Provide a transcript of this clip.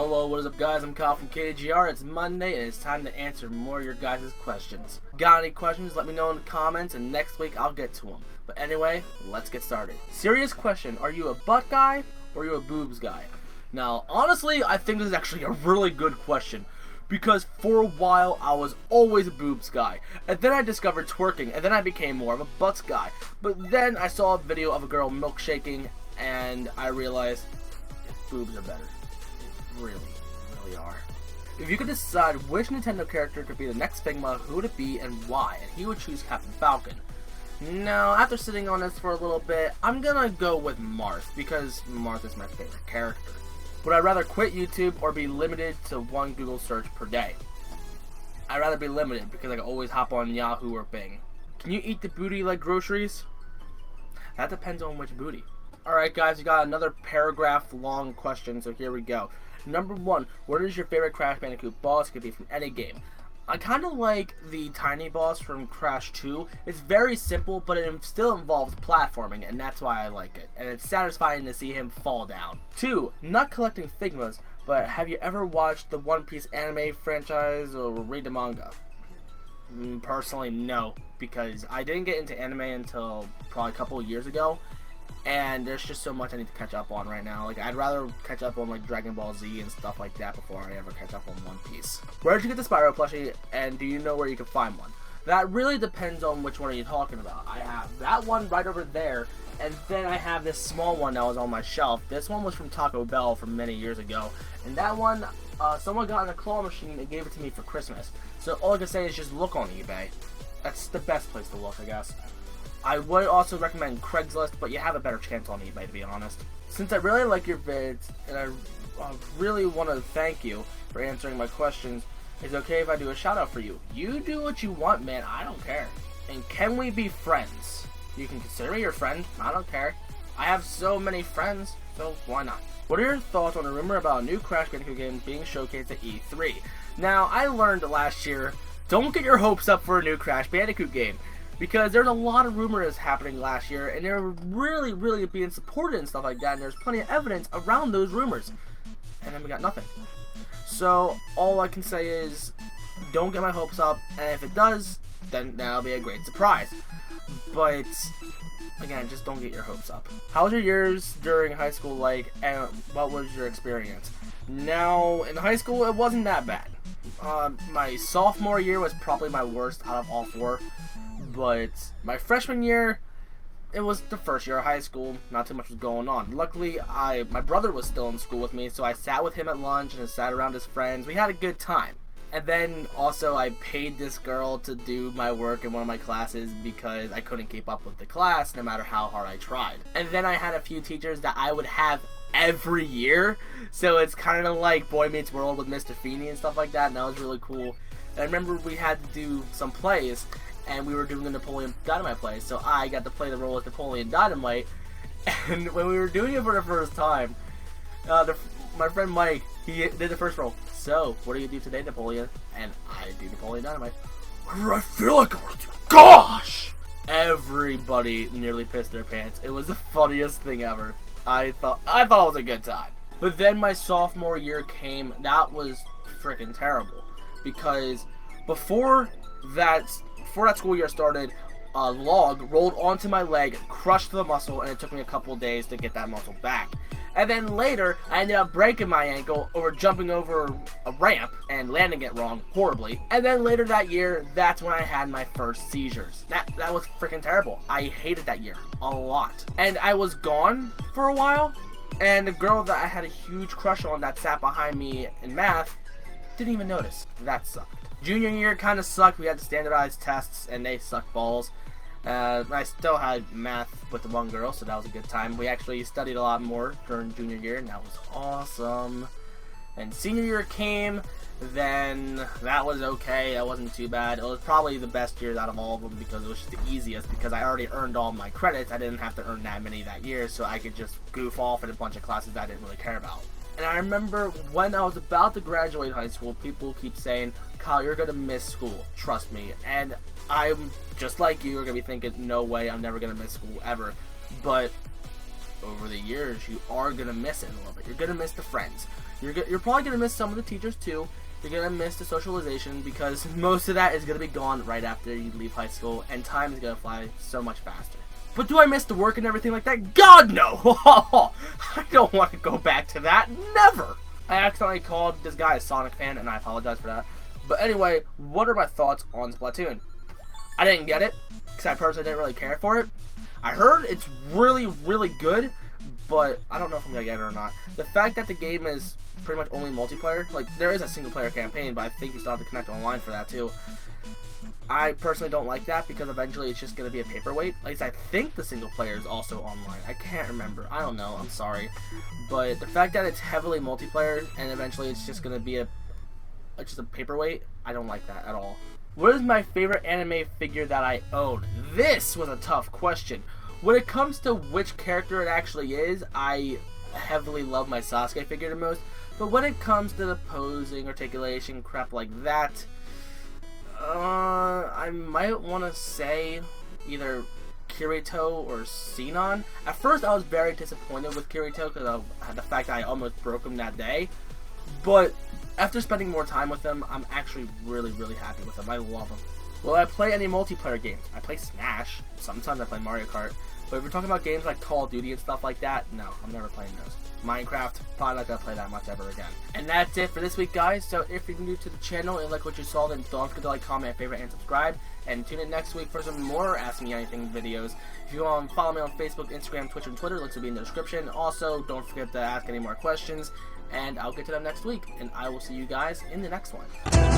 Hello, what is up guys? I'm Kyle from KGR. It's Monday and it's time to answer more of your guys' questions. Got any questions? Let me know in the comments and next week I'll get to them. But anyway, let's get started. Serious question, are you a butt guy or are you a boobs guy? Now, honestly, I think this is actually a really good question. Because for a while, I was always a boobs guy. And then I discovered twerking, and then I became more of a butts guy. But then I saw a video of a girl milkshaking, and I realized boobs are better. They really are. If you could decide which Nintendo character could be the next Figma, who would it be and why? And he would choose Captain Falcon. Now, after sitting on this for a little bit, I'm gonna go with Marth, because Marth is my favorite character. Would I rather quit YouTube or be limited to one Google search per day? I'd rather be limited because I can always hop on Yahoo or Bing. Can you eat the booty like groceries? That depends on which booty. Alright guys, we got another paragraph long question, so here we go. Number 1, what is your favorite Crash Bandicoot boss? It could be from any game. I kind of like the tiny boss from Crash 2. It's very simple, but it still involves platforming, and that's why I like it. And it's satisfying to see him fall down. 2, not collecting Figmas, but have you ever watched the One Piece anime franchise or read the manga? Personally, no, because I didn't get into anime until probably a couple of years ago. And there's just so much I need to catch up on right now. Like, I'd rather catch up on, like, Dragon Ball Z and stuff like that before I ever catch up on One Piece. Where did you get the Spyro plushie, and do you know where you can find one? That really depends on which one are you talking about. I have that one right over there, and then I have this small one that was on my shelf. This one was from Taco Bell from many years ago, and that one, someone got in a claw machine and gave it to me for Christmas. So all I can say is just look on eBay. That's the best place to look, I guess. I would also recommend Craigslist, but you have a better chance on eBay, to be honest. Since I really like your vids, and I really want to thank you for answering my questions, is it okay if I do a shout out for you? You do what you want, man. I don't care. And can we be friends? You can consider me your friend. I don't care. I have so many friends, so why not? What are your thoughts on the rumor about a new Crash Bandicoot game being showcased at E3? Now, I learned last year, don't get your hopes up for a new Crash Bandicoot game. Because there's a lot of rumors happening last year, and they're really being supported and stuff like that, and there's plenty of evidence around those rumors. And then we got nothing. So, all I can say is, don't get my hopes up, and if it does, then that'll be a great surprise. But, again, just don't get your hopes up. How was your years during high school like, and what was your experience? Now, in high school, it wasn't that bad. My sophomore year was probably my worst out of all 4. But my freshman year, it was the first year of high school. Not too much was going on. Luckily, my brother was still in school with me, so I sat with him at lunch and sat around his friends. We had a good time. And then also I paid this girl to do my work in one of my classes because I couldn't keep up with the class no matter how hard I tried. And then I had a few teachers that I would have every year. So it's kind of like Boy Meets World with Mr. Feeney and stuff like that, and that was really cool. And I remember we had to do some plays, and we were doing the Napoleon Dynamite play, so I got to play the role as Napoleon Dynamite. And when we were doing it for the first time, my friend Mike, he did the first role. So, what do you do today, Napoleon? And I do Napoleon Dynamite. What do I feel like I want to do? Gosh! Everybody nearly pissed their pants. It was the funniest thing ever. I thought it was a good time. But then my sophomore year came. That was freaking terrible, because before that school year started, a log rolled onto my leg, crushed the muscle, and it took me a couple days to get that muscle back. And then later, I ended up breaking my ankle over jumping over a ramp and landing it wrong horribly. And then later that year, that's when I had my first seizures. That was freaking terrible. I hated that year a lot. And I was gone for a while, and the girl that I had a huge crush on that sat behind me in math didn't even notice. That sucked. Junior year kind of sucked. We had standardized tests, and they sucked balls. I still had math with the one girl, so that was a good time. We actually studied a lot more during junior year, and that was awesome. And senior year came, then that was okay. That wasn't too bad. It was probably the best years out of all of them because it was just the easiest, because I already earned all my credits. I didn't have to earn that many that year, so I could just goof off in a bunch of classes that I didn't really care about. And I remember when I was about to graduate high school, people keep saying, Kyle, you're going to miss school. Trust me. And I'm just like you, are going to be thinking, no way, I'm never going to miss school ever. But over the years, you are going to miss it a little bit. You're going to miss the friends. You're probably going to miss some of the teachers too. You're going to miss the socialization because most of that is going to be gone right after you leave high school, and time is going to fly so much faster. But do I miss the work and everything like that? God, no! I don't want to go back to that. Never! I accidentally called this guy a Sonic fan, and I apologize for that. But anyway, what are my thoughts on Splatoon? I didn't get it, because I personally didn't really care for it. I heard it's really, really good, but I don't know if I'm going to get it or not. The fact that the game is pretty much only multiplayer, like, there is a single-player campaign, but I think you still have to connect online for that, too. I personally don't like that because eventually it's just going to be a paperweight. At least I think the single player is also online. I can't remember. I don't know. I'm sorry. But the fact that it's heavily multiplayer and eventually it's just going to be just a paperweight, I don't like that at all. What is my favorite anime figure that I own? This was a tough question. When it comes to which character it actually is, I heavily love my Sasuke figure the most. But when it comes to the posing, articulation, crap like that, I might want to say either Kirito or Sinon. At first, I was very disappointed with Kirito because of the fact that I almost broke him that day. But after spending more time with him, I'm actually really, really happy with him. I love him. Will I play any multiplayer games? I play Smash. Sometimes I play Mario Kart. But if we're talking about games like Call of Duty and stuff like that, no, I'm never playing those. Minecraft, probably not going to play that much ever again. And that's it for this week, guys. So if you're new to the channel and like what you saw, then don't forget to like, comment, favorite, and subscribe. And tune in next week for some more Ask Me Anything videos. If you want to follow me on Facebook, Instagram, Twitch, and Twitter, links will be in the description. Also, don't forget to ask any more questions, and I'll get to them next week. And I will see you guys in the next one.